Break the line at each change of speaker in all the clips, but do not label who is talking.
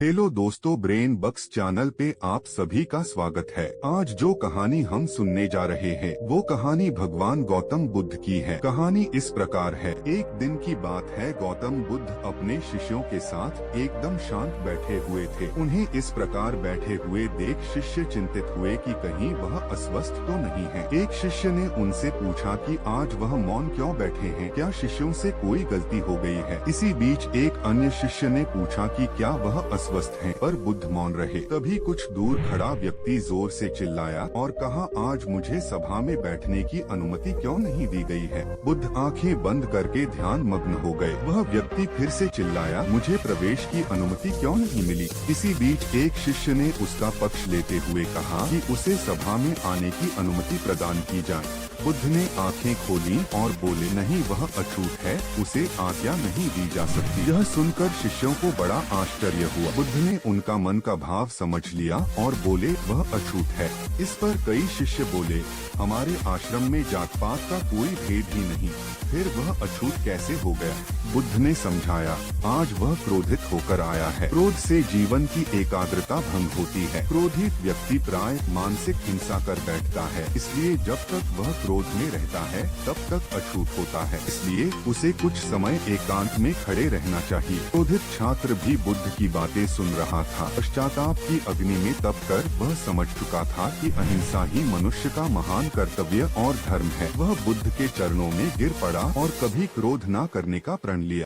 Hello दोस्तों, brain बक्स channel पे आप सभी का स्वागत है। आज जो कहानी हम सुनने जा रहे हैं वो कहानी भगवान गौतम बुद्ध की है। कहानी इस प्रकार है। एक दिन की बात है, गौतम बुद्ध अपने शिष्यों के साथ एकदम शांत बैठे हुए थे। उन्हें इस प्रकार बैठे हुए देख शिष्य चिंतित हुए कि कहीं वह अस्वस्थ तो नहीं है। एक शिष्य ने उनसे पूछा कि आज वह मौन क्यों बैठे हैं, क्या शिष्यों से कोई गलती हो गई है। इसी बीच एक अन्य शिष्य ने पूछा कि क्या वह अस्वस्थ हैं, पर बुद्ध मौन रहे। तभी कुछ दूर खड़ा व्यक्ति जोर से चिल्लाया और कहा, आज मुझे सभा में बैठने की अनुमति क्यों नहीं दी गई है। बुद्ध आंखें बंद करके ध्यान मग्न हो गए। वह व्यक्ति फिर से चिल्लाया, मुझे प्रवेश की अनुमति क्यों नहीं मिली। इसी बीच एक शिष्य ने उसका पक्ष लेते हुए कहा कि उसे सभा में आने की अनुमति प्रदान की जाए। बुद्ध ने आंखें खोली और बोले, नहीं, वह अछूत है, उसे आज्ञा नहीं दी जा सकती। यह सुनकर शिष्यों को बड़ा आश्चर्य हुआ। बुद्ध ने उनका मन का भाव समझ लिया और बोले, वह अछूत है। इस पर कई शिष्य बोले, हमारे आश्रम में जात पात का कोई भेद ही नहीं, फिर वह अछूत कैसे हो गया। बुद्ध ने समझाया, आज वह क्रोधित होकर आया है। क्रोध से जीवन की एकाग्रता भंग होती है। क्रोधित व्यक्ति प्राय मानसिक हिंसा कर बैठता है, इसलिए जब तक वह क्रोध में रहता है तब तक अछूत होता है। इसलिए उसे कुछ समय एकांत में खड़े रहना चाहिए। क्रोधित छात्र भी बुद्ध की बातें सुन रहा था। पश्चाताप की अग्नि में तप कर वह समझ चुका था कि अहिंसा ही मनुष्य का महान कर्तव्य और धर्म है। वह बुद्ध के चरणों में गिर पड़ा और कभी क्रोध न करने का प्रण लिया।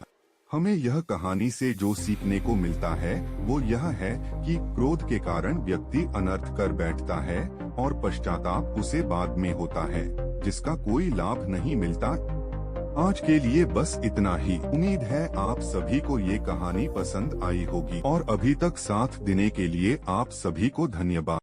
हमें यह कहानी से जो सीखने को मिलता है वो यह है कि क्रोध के कारण व्यक्ति अनर्थ कर बैठता है और पश्चाताप उसे बाद में होता है, जिसका कोई लाभ नहीं मिलता। आज के लिए बस इतना ही। उम्मीद है आप सभी को ये कहानी पसंद आई होगी और अभी तक साथ देने के लिए आप सभी को धन्यवाद।